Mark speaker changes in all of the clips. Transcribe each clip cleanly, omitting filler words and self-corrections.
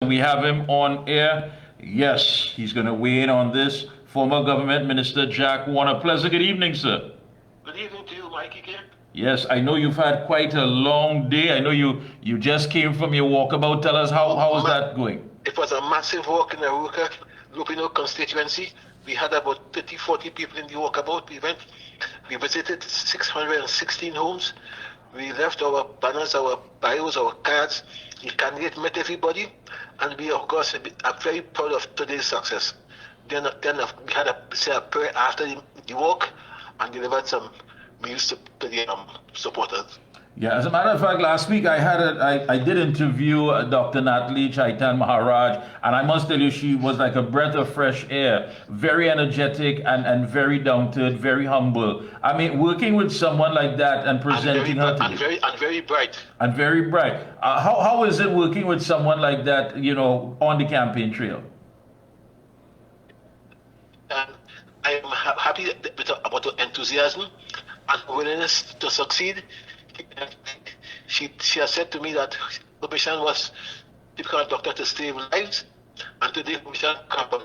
Speaker 1: We have him on air. Yes, he's going to weigh in on this. Former Government Minister Jack Warner. Pleasant good evening, sir.
Speaker 2: Good evening to you, Mikee K.
Speaker 1: Yes, I know you've had quite a long day. I know you just came from your walkabout. Tell us how was that going?
Speaker 2: It was a massive walk in Arouca, Lopinot constituency. We had about 30, 40 people in the walkabout. We visited 616 homes. We left our banners, our bios, our cards. The candidate met everybody, and we, of course, are very proud of today's success. Then we had a prayer after the walk and delivered some meals to the supporters.
Speaker 1: Yeah, as a matter of fact, last week I did interview Dr. Natailie Chaitan-Maharaj, and I must tell you, she was like a breath of fresh air, very energetic and very down to earth, very humble. I mean, working with someone like that and presenting her today.
Speaker 2: And very bright.
Speaker 1: And very bright. How is it working with someone like that, on the campaign trail?
Speaker 2: I am happy about the enthusiasm and willingness to succeed. She has said to me that her mission was to become a doctor to save lives, and today her mission comes.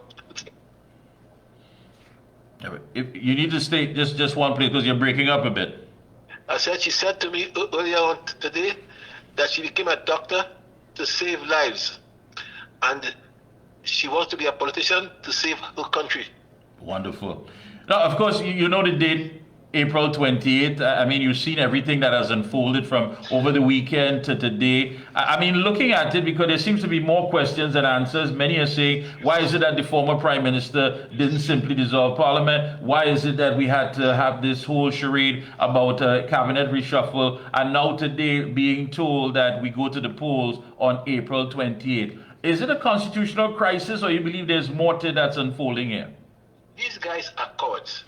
Speaker 1: If you need to stay just one place because you're breaking up a bit.
Speaker 2: She said to me earlier on today that she became a doctor to save lives, and she wants to be a politician to save her country.
Speaker 1: Wonderful. Now, of course, you know the date. April 28th. I mean, you've seen everything that has unfolded from over the weekend to today. I mean, looking at it, because there seems to be more questions than answers. Many are saying, why is it that the former Prime Minister didn't simply dissolve Parliament? Why is it that we had to have this whole charade about cabinet reshuffle? And now today being told that we go to the polls on April 28th. Is it a constitutional crisis, or you believe there's more to that's unfolding here?
Speaker 2: These guys are cowards.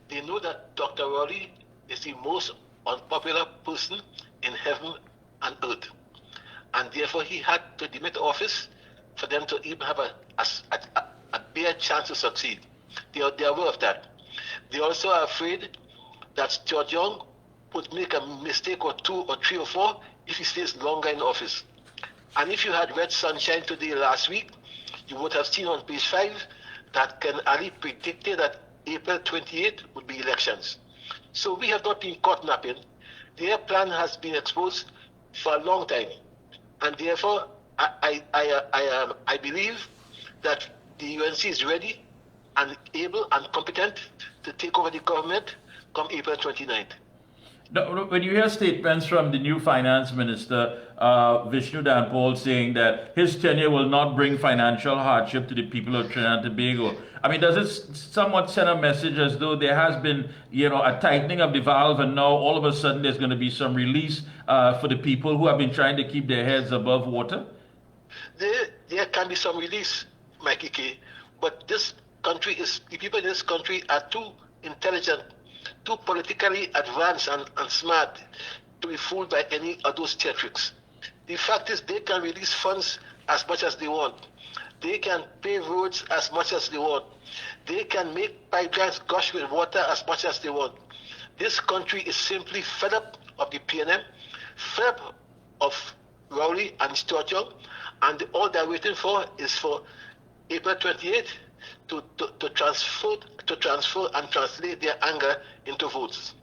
Speaker 2: They know that Dr. Rowley is the most unpopular person in heaven and earth. And therefore he had to demit office for them to even have a bare chance to succeed. They are aware of that. They also are afraid that Stuart Young would make a mistake or two or three or four if he stays longer in office. And if you had read Sunshine Today last week, you would have seen on page 5 that Ken Ali predicted that April 28th would be elections. So we have not been caught napping. Their plan has been exposed for a long time. And therefore, I believe that the UNC is ready and able and competent to take over the government come April 29th.
Speaker 1: Now, when you hear statements from the new finance minister, Vishnu Danpal, saying that his tenure will not bring financial hardship to the people of Trinidad and Tobago, I mean, does it somewhat send a message as though there has been, a tightening of the valve, and now all of a sudden there's going to be some release for the people who have been trying to keep their heads above water?
Speaker 2: There can be some release, Mikee K, but the people in this country are too intelligent, too politically advanced and smart to be fooled by any of those theatrics. The fact is, they can release funds as much as they want. They can pave roads as much as they want. They can make pipelines gush with water as much as they want. This country is simply fed up of the PNM, fed up of Rowley and Stuart Young, and all they're waiting for is for April 28th to transfer and translate their anger into votes.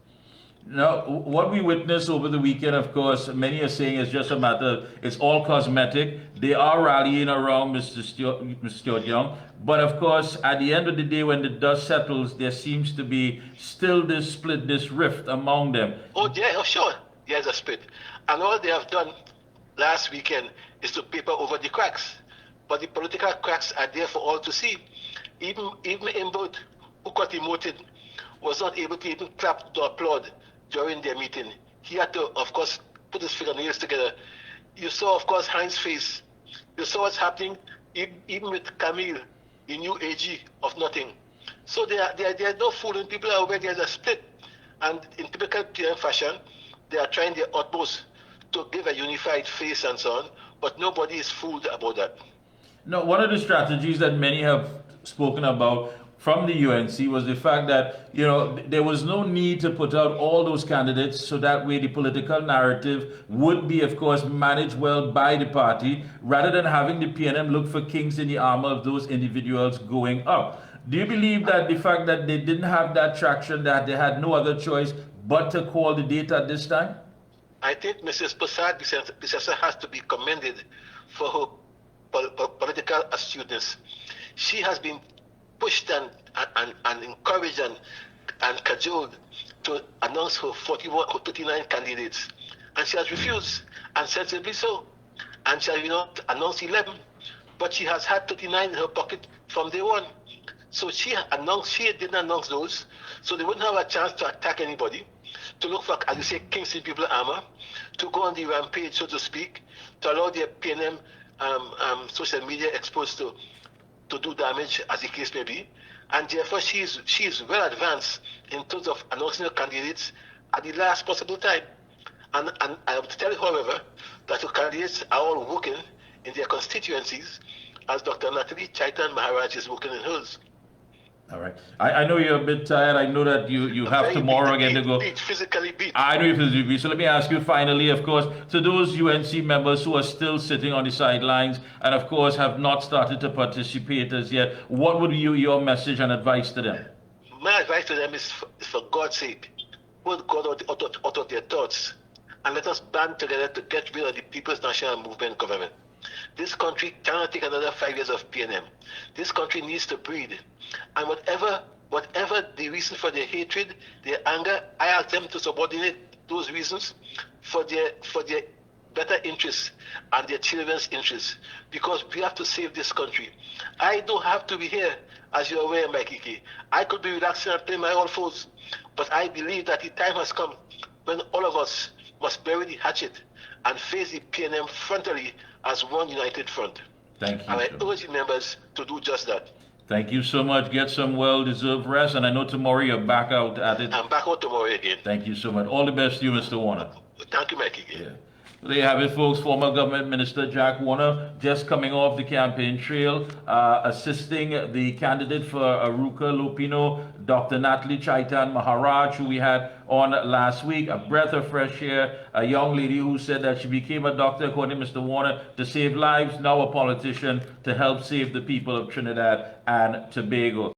Speaker 1: Now, what we witnessed over the weekend, of course, many are saying it's just a matter, it's all cosmetic. They are rallying around Mr. Stuart Young. But of course, at the end of the day, when the dust settles, there seems to be still this split, this rift among them.
Speaker 2: Oh, yeah, sure. There's a split. And all they have done last weekend is to paper over the cracks. But the political cracks are there for all to see. Even Imbot, who got demoted, was not able to even clap to applaud during their meeting. He had to, of course, put his fingernails together. You saw, of course, Heinz's face. You saw what's happening even with Camille, the new AG of nothing. So there are no fooling. People are aware there's a split. And in typical PM fashion, they are trying their utmost to give a unified face and so on, but nobody is fooled about that.
Speaker 1: Now, one of the strategies that many have spoken about from the UNC was the fact that, you know, there was no need to put out all those candidates so that way the political narrative would be, of course, managed well by the party rather than having the PNM look for kinks in the armor of those individuals going up. Do you believe that the fact that they didn't have that traction, that they had no other choice but to call the date at this time?
Speaker 2: I think Mrs. Prasad Bisasa has to be commended for her political astuteness. She has been pushed and encouraged and cajoled to announce her 39 candidates. And she has refused, and sensibly so. And she has not announced 11, but she has had 39 in her pocket from day one. So she didn't announce those, so they wouldn't have a chance to attack anybody, to look for, as you say, kinks in people's armor, to go on the rampage, so to speak, to allow their PNM social media exposed to do damage, as the case may be. And therefore, she is well advanced in terms of announcing her candidates at the last possible time. And I have to tell you, however, that the candidates are all working in their constituencies, as Dr. Natailie Chaitan-Maharaj is working in hers.
Speaker 1: All right. I know you're a bit tired. I know that you have tomorrow again to go.
Speaker 2: Physically beat.
Speaker 1: I know you're physically beat. So let me ask you finally, of course, to those UNC members who are still sitting on the sidelines and, of course, have not started to participate as yet, what would be your message and advice to them?
Speaker 2: My advice to them is for God's sake, put God out of their thoughts and let us band together to get rid of the People's National Movement government. This country cannot take another 5 years of PNM. This country needs to breathe. And whatever the reason for their hatred, their anger, I ask them to subordinate those reasons for their better interests and their children's interests. Because we have to save this country. I don't have to be here, as you're aware, Mikee K. I could be relaxing and playing my old foes. But I believe that the time has come when all of us must bury the hatchet and face the PNM frontally as one united front.
Speaker 1: Thank you.
Speaker 2: And I urge the members to do just that.
Speaker 1: Thank you so much. Get some well-deserved rest. And I know tomorrow you're back out at it.
Speaker 2: I'm back out tomorrow again.
Speaker 1: Thank you so much. All the best to you, Mr. Warner.
Speaker 2: Thank you, Mikee K.
Speaker 1: Yeah. There you have it, folks. Former Government Minister Jack Warner just coming off the campaign trail, assisting the candidate for Arouca, Lopinot, Dr. Natailie Chaitan-Maharaj, who we had on last week. A breath of fresh air, a young lady who said that she became a doctor, according to Mr. Warner, to save lives, now a politician to help save the people of Trinidad and Tobago.